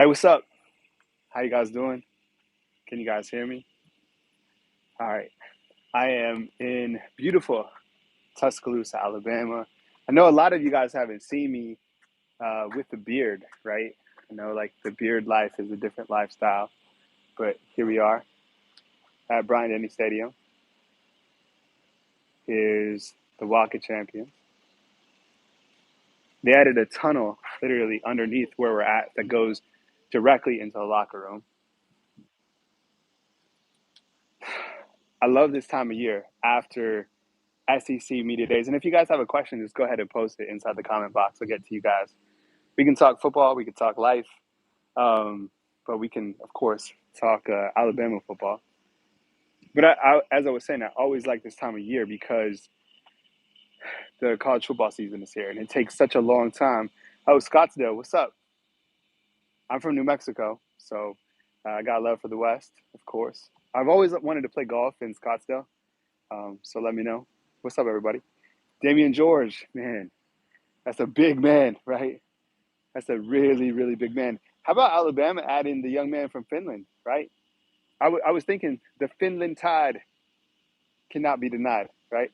Hey, what's up? How you guys doing? Can you guys hear me? All right. I am in beautiful Tuscaloosa, Alabama. I know a lot of you guys haven't seen me with the beard, right? I know like the beard life is a different lifestyle, but here we are at Bryant Denny Stadium. Here's the Walk of Champions. They added a tunnel literally underneath where we're at that goes directly into the locker room. I love this time of year after SEC Media Days. And if you guys have a question, just go ahead and post it inside the comment box. I'll get to you guys. We can talk football, we can talk life, but we can, of course, talk Alabama football. But as I was saying, I always like this time of year because the college football season is here and it takes such a long time. Oh, Scottsdale, what's up? I'm from New Mexico, so I got love for the West, of course. I've always wanted to play golf in Scottsdale, so let me know. What's up, everybody? Damian George, man, that's a big man, right? That's a really, really big man. How about Alabama adding the young man from Finland, right? I was thinking the Finland tide cannot be denied, right?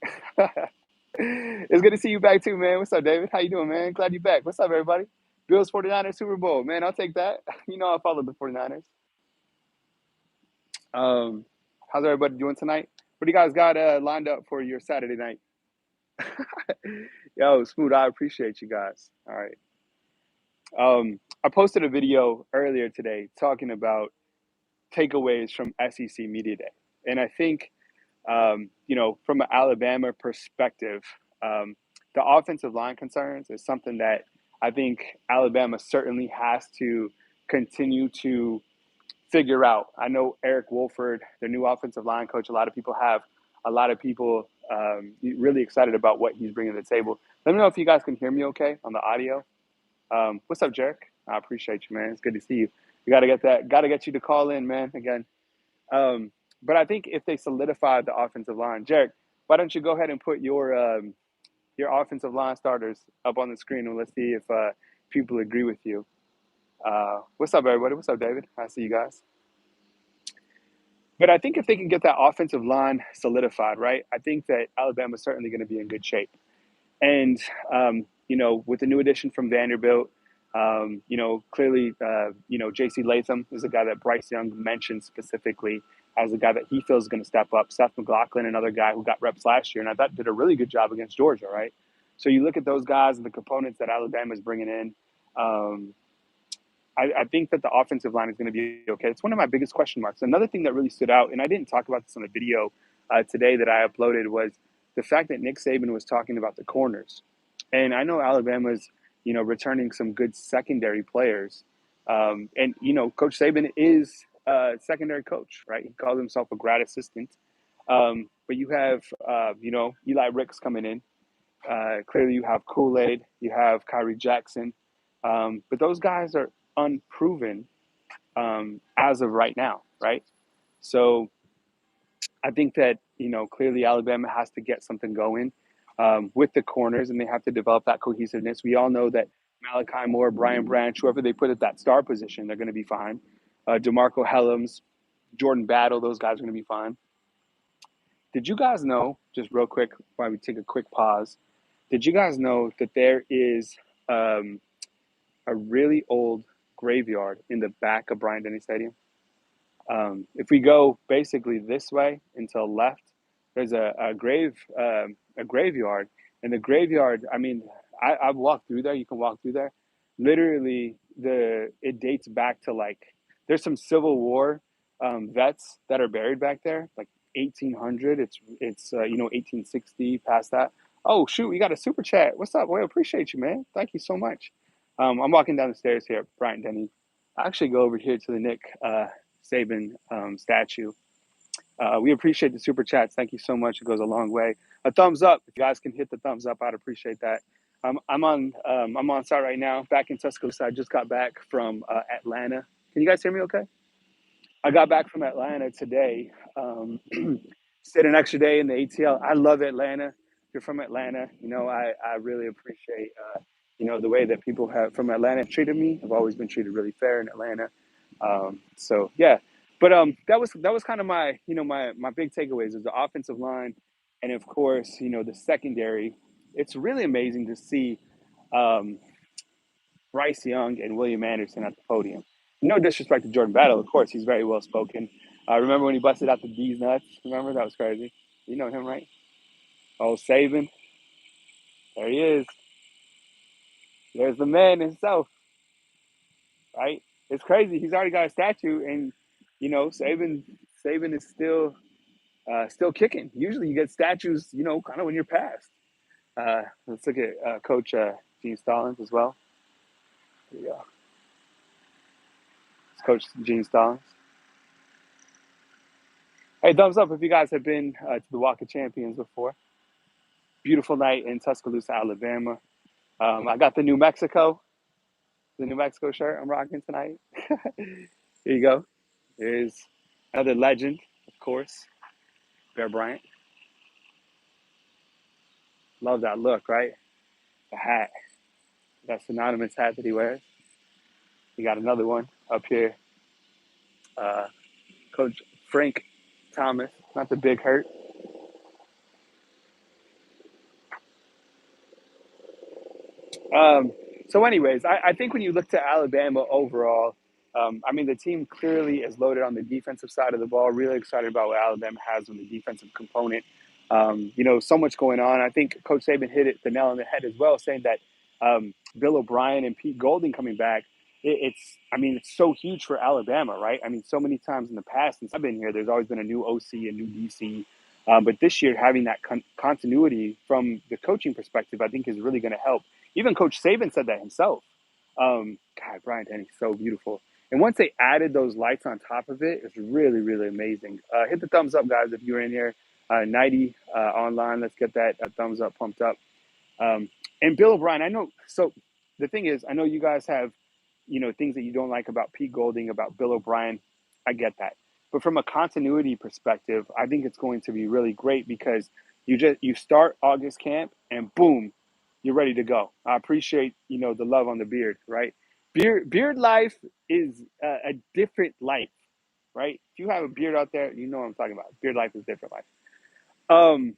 It's good to see you back too, man. What's up, David? How you doing, man? Glad you're back. What's up, everybody? Bills 49ers Super Bowl. Man, I'll take that. You know I follow the 49ers. Um, how's everybody doing tonight? What do you guys got lined up for your Saturday night? Yo, Smooth, I appreciate you guys. All right. I posted a video earlier today talking about takeaways from SEC Media Day. And I think, from an Alabama perspective, the offensive line concerns is something that I think Alabama certainly has to continue to figure out. I know Eric Wolford, their new offensive line coach, a lot of people really excited about what he's bringing to the table. Let me know if you guys can hear me okay on the audio. What's up, Jarek? I appreciate you, man. It's good to see you. We got to get you to call in, man. Again, but I think if they solidify the offensive line, Jarek, why don't you go ahead and put your offensive line starters up on the screen and let's see if people agree with you. What's up, everybody? What's up, David? I see you guys. But I think if they can get that offensive line solidified, right, I think that Alabama's certainly going to be in good shape. And, with the new addition from Vanderbilt, clearly, J.C. Latham is a guy that Bryce Young mentioned specifically as a guy that he feels is going to step up. Seth McLaughlin, another guy who got reps last year, and I thought did a really good job against Georgia, right? So you look at those guys and the components that Alabama is bringing in. I think that the offensive line is going to be okay. It's one of my biggest question marks. Another thing that really stood out, and I didn't talk about this on the video today that I uploaded, was the fact that Nick Saban was talking about the corners. And I know Alabama's, returning some good secondary players. Coach Saban is a secondary coach, right? He calls himself a grad assistant. But you have, Eli Ricks coming in. Clearly, you have Kool-Aid. You have Kyrie Jackson. But those guys are unproven as of right now, right? So I think that, clearly Alabama has to get something going with the corners, and they have to develop that cohesiveness. We all know that Malachi Moore, Brian Branch, whoever they put at that star position, they're going to be fine. DeMarco Helms, Jordan Battle, those guys are going to be fine. Did you guys know, just real quick, while we take a quick pause, did you guys know that there is a really old graveyard in the back of Bryant Denny Stadium? If we go basically this way until left, there's a graveyard, and the graveyard. I mean, I've walked through there. You can walk through there. Literally, it dates back to there's some Civil War vets that are buried back there, like 1800. It's 1860 past that. Oh shoot, we got a super chat. What's up? Well, I appreciate you, man. Thank you so much. I'm walking down the stairs here at Bryant Denny. I actually go over here to the Nick Saban statue. We appreciate the super chats. Thank you so much. It goes a long way. A thumbs up. If you guys can hit the thumbs up, I'd appreciate that. I'm on site right now, back in Tuscaloosa. I just got back from Atlanta. Can you guys hear me okay? I got back from Atlanta today. Stayed an extra day in the ATL. I love Atlanta. If you're from Atlanta, I really appreciate The way that people have from Atlanta have treated me. I've always been treated really fair in Atlanta. So yeah, but that was kind of my my big takeaways is the offensive line, and of course the secondary. It's really amazing to see um, Bryce Young and William Anderson at the podium. No disrespect to Jordan Battle, of course, he's very well spoken. Remember when he busted out the D's nuts? Remember that was crazy. You know him, right? Oh, Saban, there he is. There's the man himself, right? It's crazy. He's already got a statue, and Saban is still kicking. Usually, you get statues, kind of when you're past. Let's look at Coach Gene Stallings as well. There you go. It's Coach Gene Stallings. Hey, thumbs up if you guys have been to the Walk of Champions before. Beautiful night in Tuscaloosa, Alabama. I got the New Mexico shirt I'm rocking tonight. Here you go. There's another legend, of course, Bear Bryant. Love that look, right? The hat, that synonymous hat that he wears. You got another one up here. Uh, Coach Frank Thomas, not the big hurt. Um, so, anyways, I think when you look to Alabama overall, I mean, the team clearly is loaded on the defensive side of the ball. Really excited about what Alabama has on the defensive component. So much going on. I think Coach Saban hit the nail on the head as well, saying that Bill O'Brien and Pete Golding coming back. I mean, it's so huge for Alabama, right? I mean, so many times in the past since I've been here, there's always been a new OC, a new DC. But this year, having that continuity from the coaching perspective, I think is really going to help. Even Coach Saban said that himself. God, Brian Denny's so beautiful. And once they added those lights on top of it, it's really, really amazing. Hit the thumbs up, guys, if you're in here. 90 online. Let's get that thumbs up pumped up. And Bill O'Brien, I know. So the thing is, I know you guys have, things that you don't like about Pete Golding, about Bill O'Brien. I get that. But from a continuity perspective, I think it's going to be really great because you start August camp and boom, you're ready to go. I appreciate the love on the beard, right? Beard life is a different life, right? If you have a beard out there, you know what I'm talking about. Beard life is different life. Um,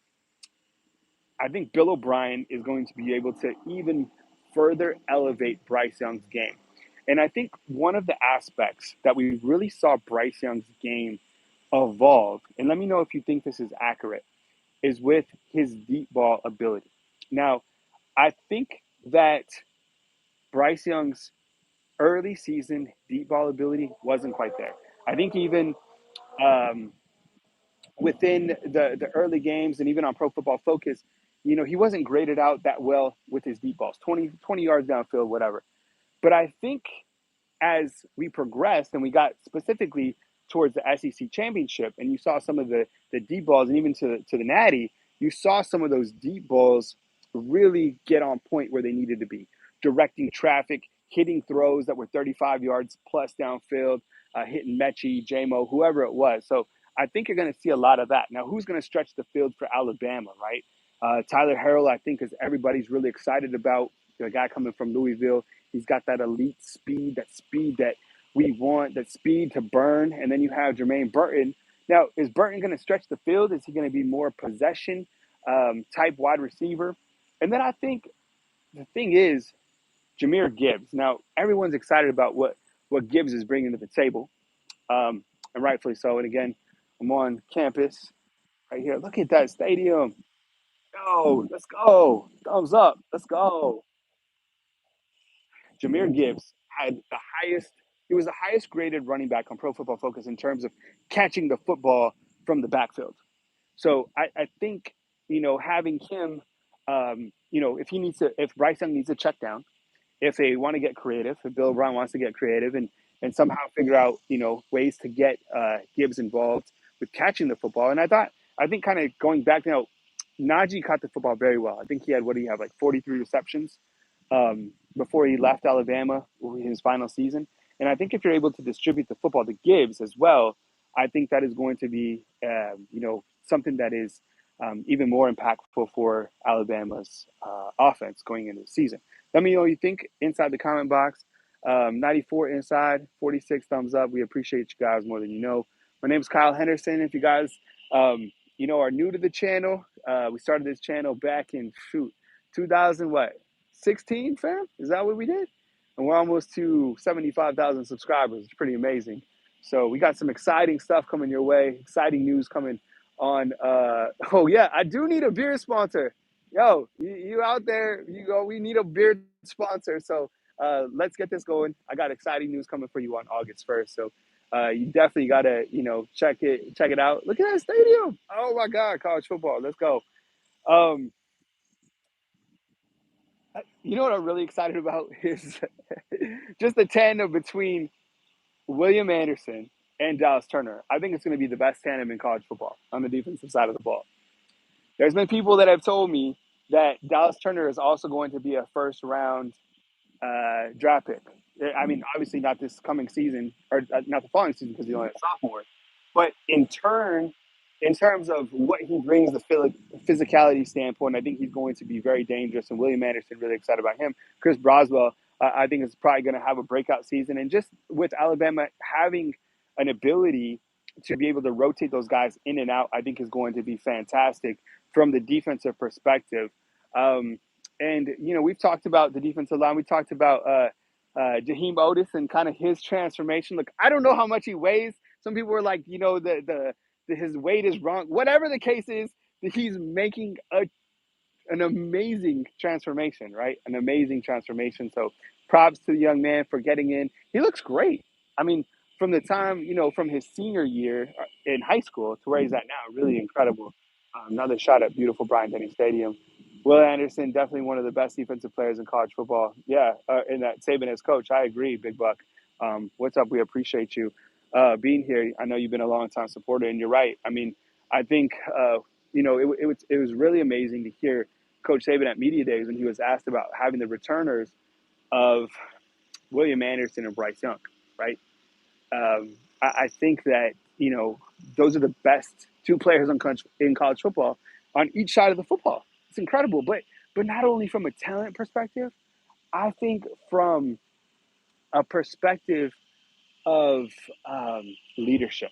I think Bill O'Brien is going to be able to even further elevate Bryce Young's game. And I think one of the aspects that we really saw Bryce Young's game evolve, and let me know if you think this is accurate, is with his deep ball ability. Now, I think that Bryce Young's early season deep ball ability wasn't quite there. I think even um, within the early games and even on Pro Football Focus, he wasn't graded out that well with his deep balls, 20 yards downfield, whatever. But I think as we progressed and we got specifically towards the SEC championship and you saw some of the deep balls and even to the Natty, you saw some of those deep balls really get on point where they needed to be, directing traffic, hitting throws that were 35 yards plus downfield, hitting Mechie, JMO, whoever it was. So I think you're going to see a lot of that. Now, who's going to stretch the field for Alabama, right? Tyler Harrell, I think, is everybody's really excited about. The guy coming from Louisville. He's got that elite speed, that we want, that speed to burn. And then you have Jermaine Burton. Now, is Burton going to stretch the field? Is he going to be more possession type wide receiver? And then I think the thing is Jahmyr Gibbs. Now, everyone's excited about what Gibbs is bringing to the table, and rightfully so. And again, I'm on campus right here. Look at that stadium. Go, let's go. Thumbs up. Let's go. Jahmyr Gibbs had the highest, he was the highest graded running back on Pro Football Focus in terms of catching the football from the backfield. So I think, having him, if Bryce Young needs a check down, if they want to get creative, if Bill O'Brien wants to get creative and somehow figure out, ways to get Gibbs involved with catching the football. And I think kind of going back now, Najee caught the football very well. I think he had, what do you have, like 43 receptions before he left Alabama in his final season. And I think if you're able to distribute the football to Gibbs as well, I think that is going to be, something that is, going to be really, really special. And I think if you're able to distribute the football to Gibbs as well, I think that is going to be, something that is, going to be really, really special. And I think if you're able to distribute the football to Gibbs as well, I think that is going to be, something that is, going to be really, really special. even more impactful for Alabama's offense going into the season. Let me know what you think inside the comment box. 94 inside, 46 thumbs up. We appreciate you guys more than you know. My name is Kyle Henderson. If you guys, are new to the channel, we started this channel back in 2000 what 16, fam? Is that what we did? And we're almost to 75,000 subscribers. It's pretty amazing. So we got some exciting stuff coming your way. Exciting news coming on. Oh yeah, I do need a beer sponsor. Yo, you out there? You go. We need a beer sponsor. So let's get this going. I got exciting news coming for you on August 1st. So you definitely gotta check it out. Look at that stadium. Oh my God, college football. Let's go. Um, you know what I'm really excited about is just the tandem between William Anderson and Dallas Turner. I think it's going to be the best tandem in college football on the defensive side of the ball. There's been people that have told me that Dallas Turner is also going to be a first round draft pick. I mean, obviously not this coming season or not the following season because he's only a sophomore, but in terms of what he brings the physicality standpoint, I think he's going to be very dangerous. And William Anderson, really excited about him. Chris Broswell, I think is probably going to have a breakout season. And just with Alabama having an ability to be able to rotate those guys in and out, I think is going to be fantastic from the defensive perspective. And we've talked about the defensive line. We talked about Jaheim Otis and kind of his transformation. Look, I don't know how much he weighs. Some people were like, his weight is wrong. Whatever the case is, he's making an amazing transformation, right? An amazing transformation. So props to the young man for getting in. He looks great. I mean, from the time, from his senior year in high school to where he's at now, really incredible. Another shot at beautiful Bryant-Denny Stadium. Will Anderson, definitely one of the best defensive players in college football. Yeah, and that Saban as coach, I agree, Big Buck. What's up? We appreciate you being here. I know you've been a long time supporter, and you're right. I mean, I think it was really amazing to hear Coach Saban at media days when he was asked about having the returners of William Anderson and Bryce Young, right? I think that those are the best two players in college football on each side of the football. It's incredible, but not only from a talent perspective, I think from a perspective of leadership,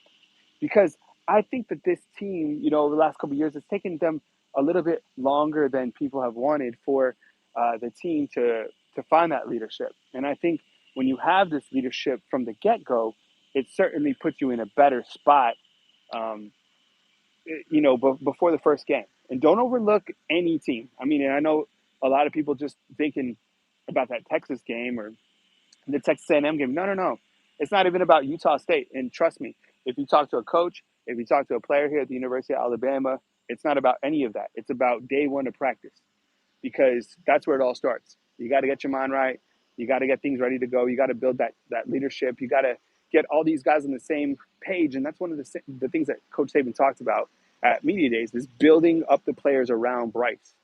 because I think that this team, over the last couple of years, it's taken them a little bit longer than people have wanted for the team to find that leadership. And I think when you have this leadership from the get-go, it certainly puts you in a better spot, before the first game. And don't overlook any team. I mean, and I know a lot of people just thinking about that Texas game or the Texas A&M game. No, no, no. It's not even about Utah State. And trust me, if you talk to a coach, if you talk to a player here at the University of Alabama, it's not about any of that. It's about day one of practice, because that's where it all starts. You got to get your mind right. You got to get things ready to go. You got to build that leadership. You got to get all these guys on the same page. And that's one of the things that Coach Saban talked about at media days, is building up the players around Bryce.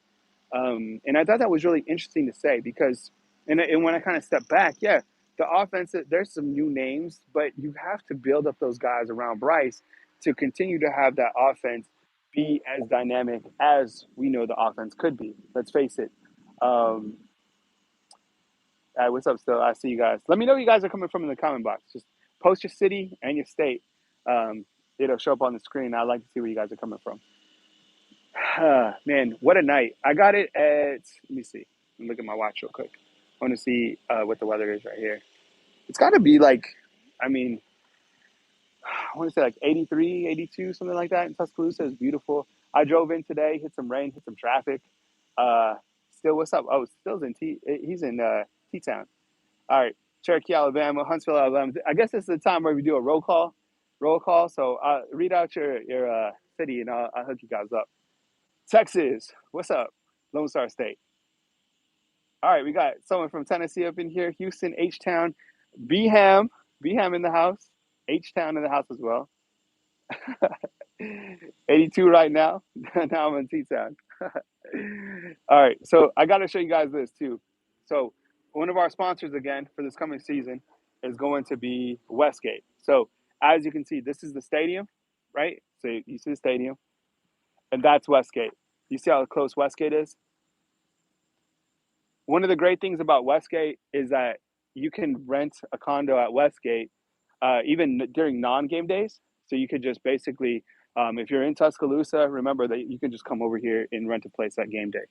And I thought that was really interesting to say, because, and when I kind of step back, yeah, the offense, there's some new names, but you have to build up those guys around Bryce to continue to have that offense be as dynamic as we know the offense could be. Let's face it. Um, what's up, still? I see you guys. Let me know where you guys are coming from in the comment box. Just post your city and your state. It'll show up on the screen. I'd like to see where you guys are coming from. Man, what a night. I got it at, let me see. Let me look at my watch real quick. I want to see what the weather is right here. It's got to be like, I mean, I want to say like 83, 82, something like that in Tuscaloosa. It's beautiful. I drove in today, hit some rain, hit some traffic. Still, what's up? Oh, Still's in he's in T-Town. All right, Cherokee, Alabama, Huntsville, Alabama. I guess this is the time where we do a roll call. So read out your city, and I'll hook you guys up. Texas, what's up? Lone Star State. All right, we got someone from Tennessee up in here. Houston, H-Town, Beham in the house. H-Town in the house as well. 82 right now. Now I'm in T-Town. All right, so I got to show you guys this too. So one of our sponsors again for this coming season is going to be Westgate. So as you can see, this is the stadium, right? So you see the stadium. and that's Westgate. You see how close Westgate is? One of the great things about Westgate is that you can rent a condo at Westgate even during non-game days. So you could just basically, if you're in Tuscaloosa, remember that you can just come over here and rent a place at game day.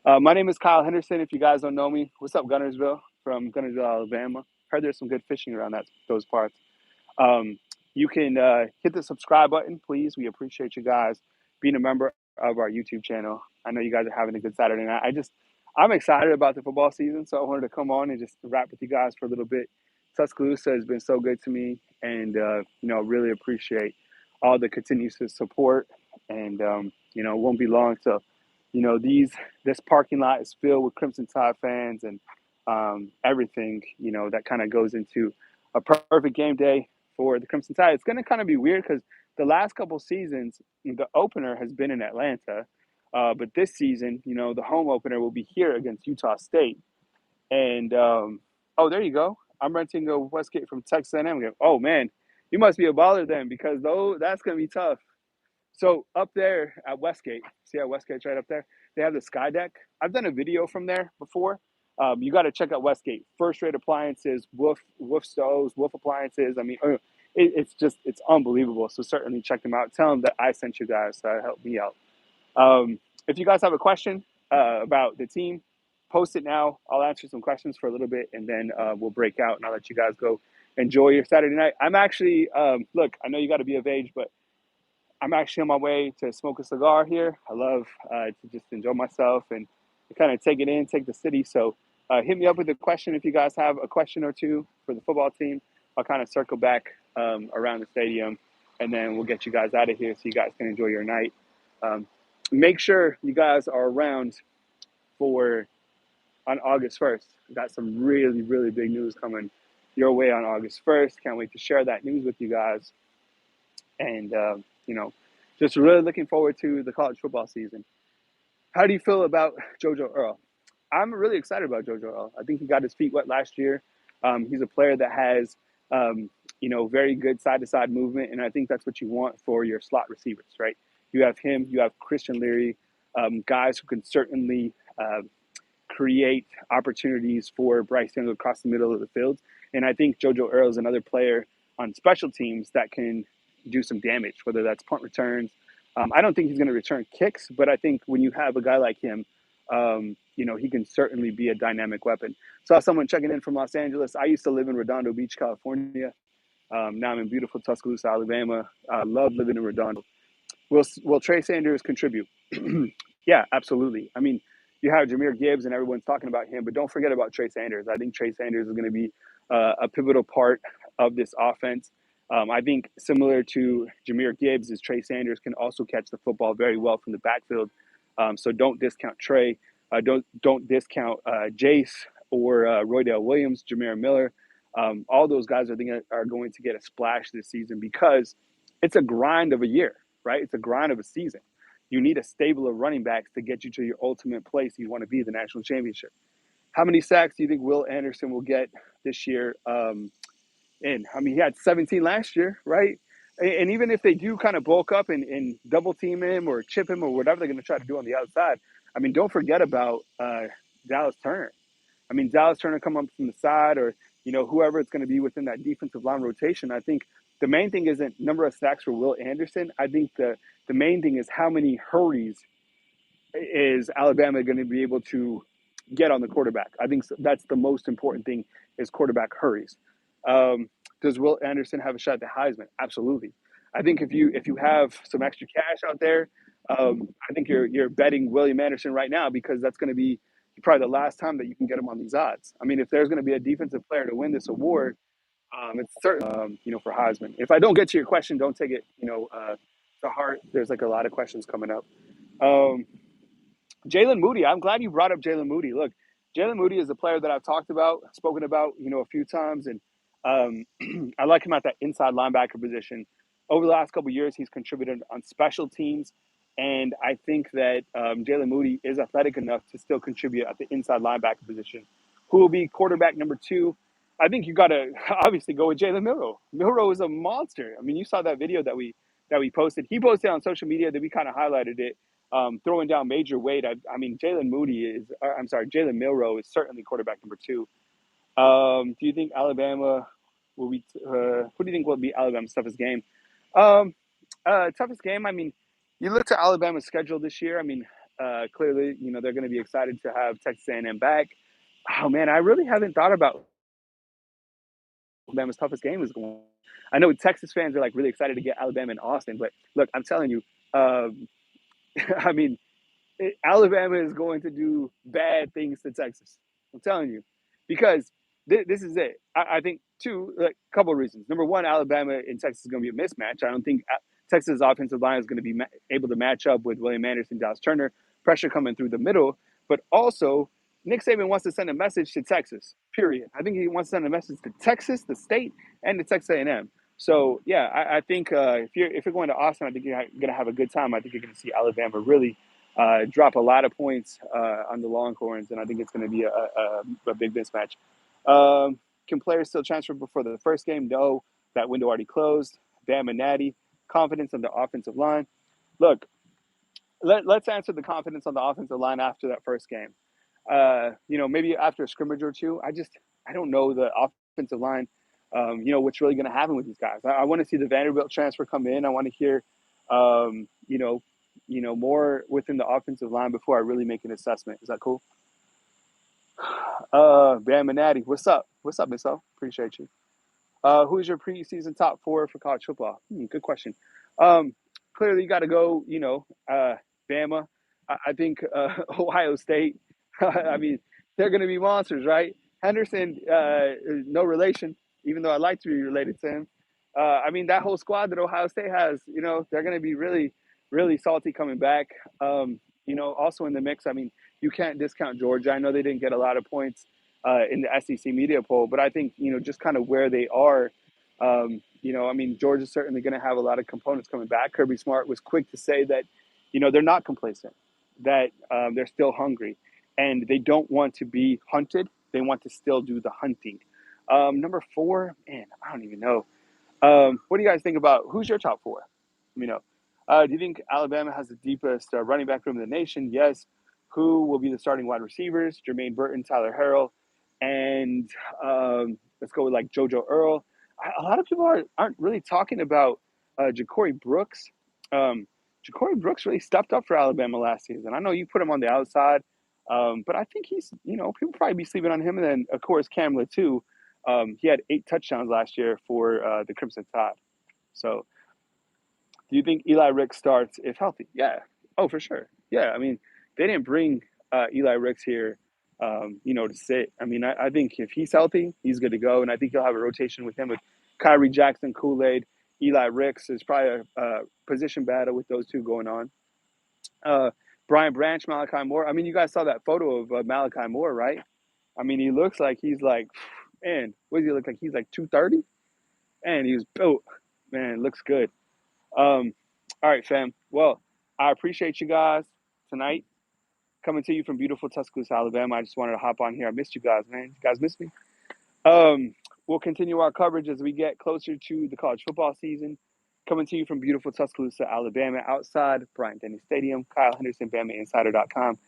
My name is Kyle Henderson. If you guys don't know me, what's up, Gunnersville from Gunnersville, Alabama? Heard there's some good fishing around those parts. Um, you can hit the subscribe button, please. We appreciate you guys being a member of our YouTube channel. I know you guys are having a good Saturday night. I'm excited about the football season, so I wanted to come on and just rap with you guys for a little bit. Tuscaloosa has been so good to me, and really appreciate all the continuous support. And it won't be long till this parking lot is filled with Crimson Tide fans and everything that kind of goes into a perfect game day for the Crimson Tide. It's going to kind of be weird because the last couple seasons, the opener has been in Atlanta, but this season, the home opener will be here against Utah State. And oh, there you go. I'm renting a Westgate from Texas A&M. Oh man, you must be a baller then, because though that's going to be tough. So up there at Westgate, see how Westgate's right up there? They have the sky deck. I've done a video from there before. You got to check out Westgate. First-rate appliances, Wolf stoves, Wolf appliances. I mean, it's unbelievable. So certainly check them out. Tell them that I sent you guys to help me out. If you guys have a question about the team, post it now. I'll answer some questions for a little bit, and then we'll break out, and I'll let you guys go enjoy your Saturday night. I'm actually, look, I know you got to be of age, but I'm actually on my way to smoke a cigar here. I love to just enjoy myself and kind of take it in, take the city. So hit me up with a question if you guys have a question or two for the football team. I'll kind of circle back around the stadium, and then we'll get you guys out of here so you guys can enjoy your night. Make sure you guys are around on August 1st. Got some really, really big news coming your way on August 1st. Can't wait to share that news with you guys. And, just really looking forward to the college football season. How do you feel about JoJo Earl? I'm really excited about JoJo Earl. I think he got his feet wet last year. He's a player that has, very good side-to-side movement, and I think that's what you want for your slot receivers, right? You have him, you have Christian Leary, guys who can certainly create opportunities for Bryce Young across the middle of the field. And I think JoJo Earl is another player on special teams that can do some damage, whether that's punt returns. I don't think he's going to return kicks, but I think when you have a guy like him, he can certainly be a dynamic weapon. Saw someone checking in from Los Angeles. I used to live in Redondo Beach, California. Now I'm in beautiful Tuscaloosa, Alabama. I love living in Redondo. Will Trey Sanders contribute? Yeah, absolutely. I mean, you have Jahmyr Gibbs and everyone's talking about him, but don't forget about Trey Sanders. I think Trey Sanders is going to be a pivotal part of this offense. I think similar to Jahmyr Gibbs, is Trey Sanders can also catch the football very well from the backfield. So don't discount Trey. Don't discount Jace or Roydale Williams, Jameer Miller. All those guys are going to get a splash this season because it's a grind of a year, right? It's a grind of a season. You need a stable of running backs to get you to your ultimate place you want to be, the national championship. How many sacks do you think Will Anderson will get this year? He had 17 last year, right? And even if they do kind of bulk up and double team him or chip him or whatever they're going to try to do on the outside, don't forget about Dallas Turner. Dallas Turner come up from the side or, whoever it's going to be within that defensive line rotation. I think the main thing isn't number of sacks for Will Anderson. I think the main thing is how many hurries is Alabama going to be able to get on the quarterback. I think that's the most important thing is quarterback hurries. Does Will Anderson have a shot at the Heisman? Absolutely. I think if you have some extra cash out there, I think you're betting William Anderson right now because that's going to be probably the last time that you can get him on these odds. If there's going to be a defensive player to win this award, it's certainly for Heisman. If I don't get to your question, don't take it to heart. There's a lot of questions coming up. Jalen Moody, I'm glad you brought up Jalen Moody. Look, Jalen Moody is a player that I've spoken about, a few times, and I like him at that inside linebacker position. Over the last couple of years, he's contributed on special teams, and I think that Jalen Moody is athletic enough to still contribute at the inside linebacker position. Who will be quarterback number 2? I think you got to obviously go with Jalen Milroe. Milroe is a monster. You saw that video that we that we posted. He posted on social media that we kind of highlighted it, throwing down major weight. I mean, Jalen Milroe is certainly quarterback number two. Do you think Alabama will be? Who do you think will be Alabama's toughest game? Um, Toughest game. I mean, you look to Alabama's schedule this year. I mean, clearly, they're going to be excited to have Texas A&M back. Oh man, I really haven't thought about Alabama's toughest game is going. I know Texas fans are like really excited to get Alabama in Austin, but look, I'm telling you, um, I mean, Alabama is going to do bad things to Texas. I'm telling you, because this is it. I think two, like, couple of reasons. Number one, Alabama and Texas is going to be a mismatch. I don't think Texas' offensive line is going to be able to match up with William Anderson, Dallas Turner, pressure coming through the middle. But also, Nick Saban wants to send a message to Texas. Period. I think he wants to send a message to Texas, the state, and to Texas A&M. So yeah, I think if you're going to Austin, I think you're going to have a good time. I think you're going to see Alabama really drop a lot of points on the Longhorns, and I think it's going to be a big mismatch. Can players still transfer before the first game? No, that window already closed. Bam and Natty, confidence on the offensive line. Look, let's answer the confidence on the offensive line after that first game. Maybe after a scrimmage or two. I don't know the offensive line. What's really going to happen with these guys. I want to see the Vanderbilt transfer come in. I want to hear, more within the offensive line before I really make an assessment. Is that cool? Bam and Natty, what's up? What's up, Miss O? Appreciate you. Who's your preseason top four for college football? Good question. Um, Clearly, you got to go. Bama. I think Ohio State. I mean, they're going to be monsters, right? Henderson, no relation, even though I'd like to be related to him. I mean, that whole squad that Ohio State has, they're going to be really, really salty coming back. Also in the mix, I mean, you can't discount Georgia. I know they didn't get a lot of points in the SEC media poll, but I think, just kind of where they are, I mean, Georgia's certainly going to have a lot of components coming back. Kirby Smart was quick to say that, they're not complacent, that they're still hungry, and they don't want to be hunted. They want to still do the hunting. Number four, man, I don't even know. What do you guys think about who's your top four? Let me know. Do you think Alabama has the deepest running back room in the nation? Yes. Who will be the starting wide receivers? Jermaine Burton, Tyler Harrell, and let's go with like JoJo Earl. A lot of people aren't really talking about Ja'Cory Brooks. Ja'Cory Brooks really stepped up for Alabama last season. I know you put him on the outside, but I think he's, people probably be sleeping on him. And then, of course, Cam too. He had 8 touchdowns last year for the Crimson Tide. So do you think Eli Ricks starts if healthy? Yeah. Oh, for sure. Yeah. I mean, they didn't bring Eli Ricks here, to sit. I mean, I think if he's healthy, he's good to go. And I think he'll have a rotation with him with Kyrie Jackson, Kool-Aid, Eli Ricks. There's probably a position battle with those two going on. Brian Branch, Malachi Moore. I mean, you guys saw that photo of Malachi Moore, right? I mean, he looks like he's like, man, what does he look like? He's like 230? And he was built. Man, looks good. All right, fam. Well, I appreciate you guys tonight. Coming to you from beautiful Tuscaloosa, Alabama. I just wanted to hop on here. I missed you guys, man. You guys missed me? We'll continue our coverage as we get closer to the college football season. Coming to you from beautiful Tuscaloosa, Alabama, outside Bryant-Denny Stadium. Kyle Henderson, BamaInsider.com.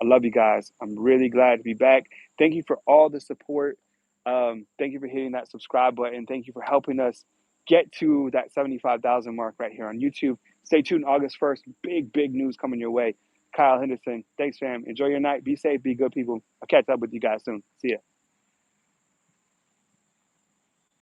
I love you guys. I'm really glad to be back. Thank you for all the support. Thank you for hitting that subscribe button. Thank you for helping us get to that 75,000 mark right here on YouTube. Stay tuned August 1st. Big news coming your way. Kyle Henderson. Thanks, fam. Enjoy your night. Be safe. Be good, people. I'll catch up with you guys soon. See ya.